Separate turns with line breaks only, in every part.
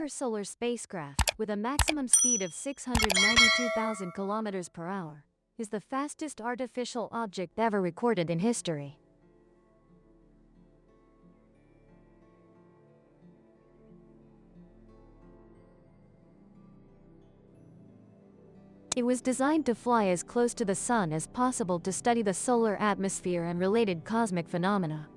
Parker Solar spacecraft, with a maximum speed of 692,000 kilometers per hour, is the fastest artificial object ever recorded in history. It was designed to fly as close to the Sun as possible to study the solar atmosphere and related cosmic phenomena.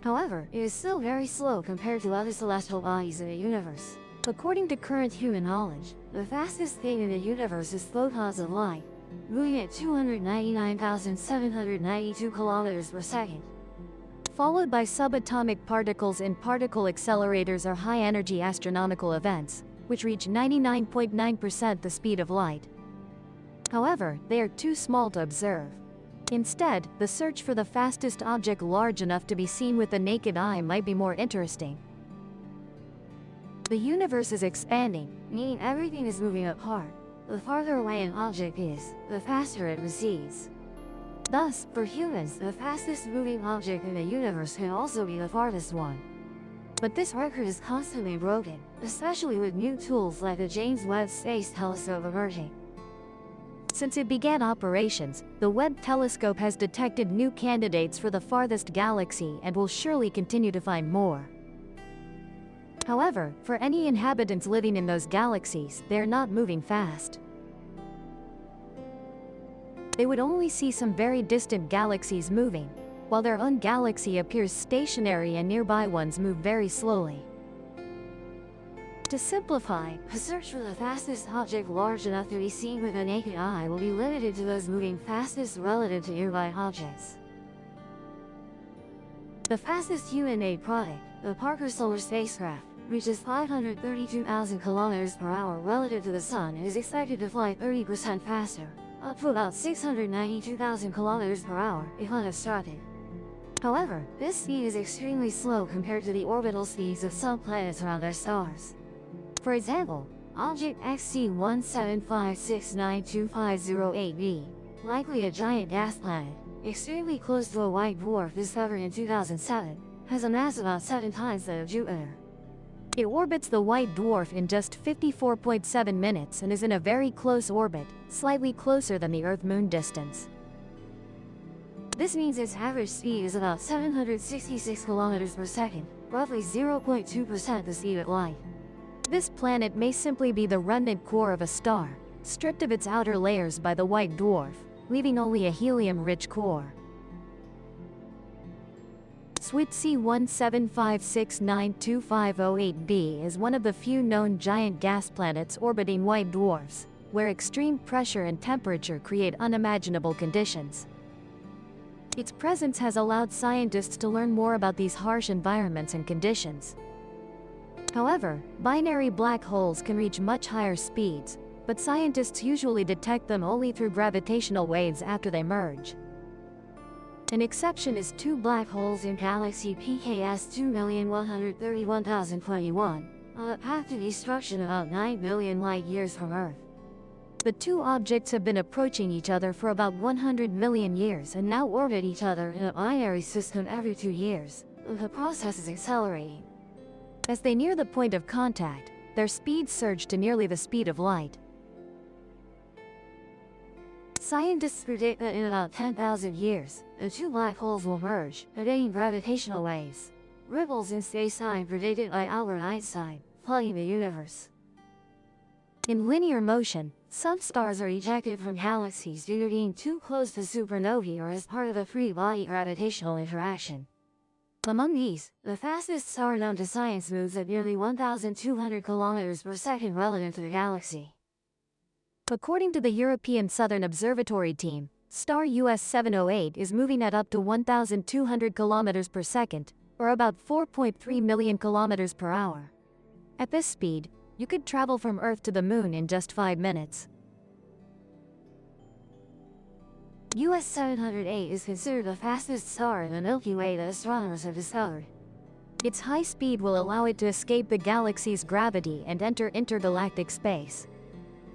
However, it is still very slow compared to other celestial bodies in the universe. According to current human knowledge, the fastest thing in the universe is photons of light, moving at 299,792 kilometers per second. Followed by subatomic particles in particle accelerators or high-energy astronomical events, which reach 99.9% the speed of light. However, they are too small to observe. Instead, the search for the fastest object large enough to be seen with the naked eye might be more interesting. The universe is expanding, meaning everything is moving apart. The farther away an object is, the faster it recedes. Thus, for humans, the fastest moving object in the universe can also be the farthest one. But this record is constantly broken, especially with new tools like the James Webb Space Telescope emerging. Since it began operations, the Webb telescope has detected new candidates for the farthest galaxy and will surely continue to find more. However, for any inhabitants living in those galaxies, they are not moving fast. They would only see some very distant galaxies moving, while their own galaxy appears stationary and nearby ones move very slowly. To simplify, a search for the fastest object large enough to be seen with the naked eye will be limited to those moving fastest relative to nearby objects. The fastest human-made product, the Parker Solar spacecraft, reaches 532,000 kilometers per hour relative to the Sun and is expected to fly 30% faster, up to about 692,000 kilometers per hour if unobstructed. However, this speed is extremely slow compared to the orbital speeds of some planets around their stars. For example, object XC175692508b, likely a giant gas planet, extremely close to a white dwarf discovered in 2007, has a mass about 7 times that of Jupiter. It orbits the white dwarf in just 54.7 minutes and is in a very close orbit, slightly closer than the Earth-Moon distance. This means its average speed is about 766 kilometers per second, roughly 0.2% the speed of light. This planet may simply be the remnant core of a star, stripped of its outer layers by the white dwarf, leaving only a helium-rich core. XC175692508b is one of the few known giant gas planets orbiting white dwarfs, where extreme pressure and temperature create unimaginable conditions. Its presence has allowed scientists to learn more about these harsh environments and conditions. However, binary black holes can reach much higher speeds, but scientists usually detect them only through gravitational waves after they merge. An exception is two black holes in galaxy PKS 2,131,021, on a path to destruction about 9 billion light-years from Earth. The two objects have been approaching each other for about 100 million years and now orbit each other in a binary system every 2 years. The process is accelerating. As they near the point of contact, their speeds surge to nearly the speed of light. Scientists predict that in about 10,000 years, the two black holes will merge, emitting gravitational waves, ripples in spacetime predicted by Albert Einstein, flooding the universe. In linear motion, some stars are ejected from galaxies due to being too close to supernovae or as part of a free-body gravitational interaction. Among these, the fastest star known to science moves at nearly 1,200 kilometers per second relative to the galaxy. According to the European Southern Observatory team, star US 708 is moving at up to 1,200 kilometers per second, or about 4.3 million kilometers per hour. At this speed, you could travel from Earth to the Moon in just 5 minutes. US 708 is considered the fastest star in the Milky Way that astronomers have discovered. Its high speed will allow it to escape the galaxy's gravity and enter intergalactic space.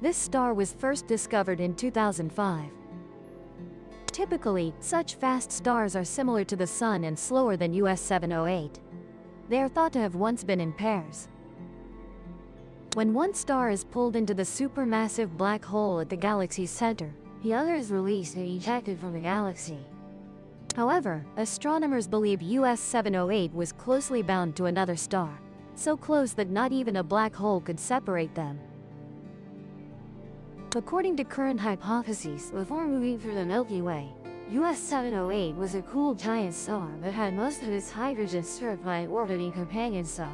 This star was first discovered in 2005. Typically, such fast stars are similar to the Sun and slower than US 708. They are thought to have once been in pairs. When one star is pulled into the supermassive black hole at the galaxy's center, the other is released and ejected from the galaxy. However, astronomers believe US 708 was closely bound to another star, so close that not even a black hole could separate them. According to current hypotheses, before moving through the Milky Way, US 708 was a cool giant star that had most of its hydrogen stripped by an orbiting companion star.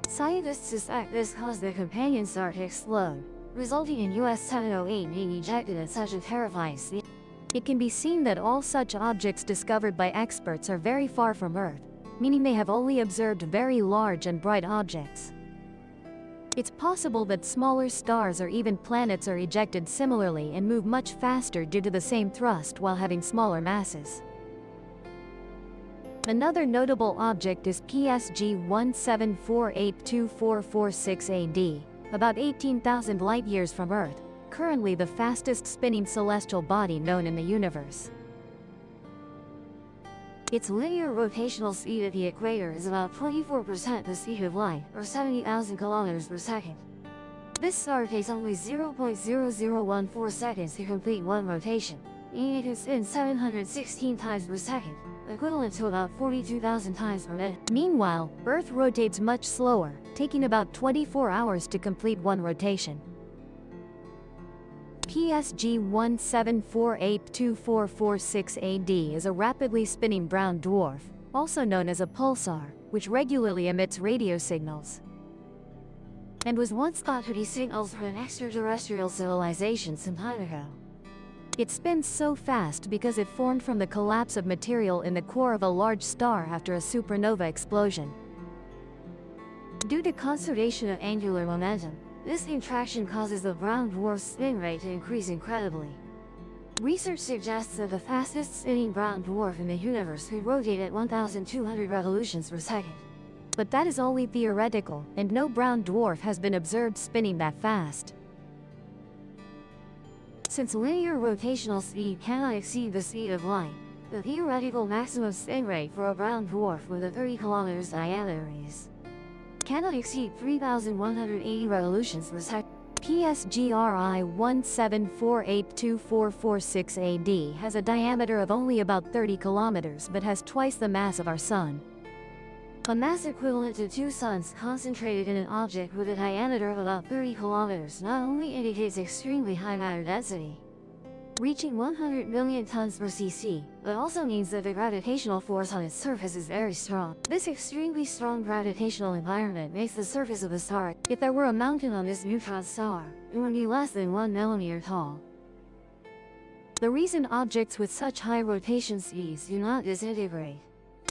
Scientists suspect this caused the companion star to explode, resulting in US 708 being ejected at such a terrifying speed. It can be seen that all such objects discovered by experts are very far from Earth, meaning they have only observed very large and bright objects. It's possible that smaller stars or even planets are ejected similarly and move much faster due to the same thrust while having smaller masses. Another notable object is PSG 17482446 AD, about 18,000 light-years from Earth, currently the fastest spinning celestial body known in the universe. Its linear rotational speed at the equator is about 24% the speed of light, or 70,000 kilometers per second. This star takes only 0.0014 seconds to complete one rotation, meaning it can spin 716 times per second, equivalent to about 42,000 times per minute. Meanwhile, Earth rotates much slower, taking about 24 hours to complete one rotation. PSG 17482446 AD is a rapidly spinning brown dwarf, also known as a pulsar, which regularly emits radio signals, and was once thought to be signals from an extraterrestrial civilization some time ago. It spins so fast because it formed from the collapse of material in the core of a large star after a supernova explosion. Due to conservation of angular momentum, this interaction causes the brown dwarf's spin rate to increase incredibly. Research suggests that the fastest spinning brown dwarf in the universe could rotate at 1,200 revolutions per second. But that is only theoretical, and no brown dwarf has been observed spinning that fast. Since linear rotational speed cannot exceed the speed of light, the theoretical maximum spin rate for a brown dwarf with a 30 km diameter cannot exceed 3,180 revolutions per second. PSGRI 17482446 AD has a diameter of only about 30 kilometers but has twice the mass of our Sun. A mass equivalent to two suns concentrated in an object with a diameter of about 30 kilometers not only indicates extremely high matter density, reaching 100 million tons per cc, but also means that the gravitational force on its surface is very strong. This extremely strong gravitational environment makes the surface of the star. If there were a mountain on this neutron star, it would be less than 1 millimeter tall. The reason objects with such high rotation speeds do not disintegrate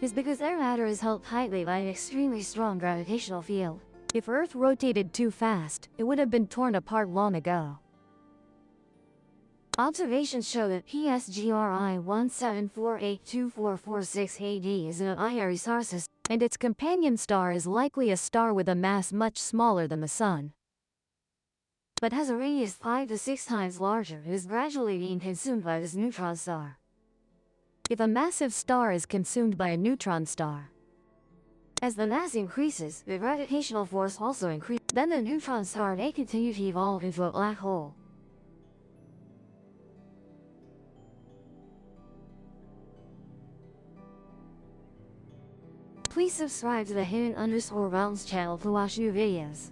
is because their matter is held tightly by an extremely strong gravitational field. If Earth rotated too fast, it would have been torn apart long ago. Observations show that PSGRI 17482446 AD is an binary star system, and its companion star is likely a star with a mass much smaller than the Sun, but has a radius 5 to 6 times larger and is gradually being consumed by this neutron star. If a massive star is consumed by a neutron star, as the mass increases, the gravitational force also increases. Then the neutron star may continue to evolve into a black hole. Please subscribe to the Hidden_Realms channel to watch new videos.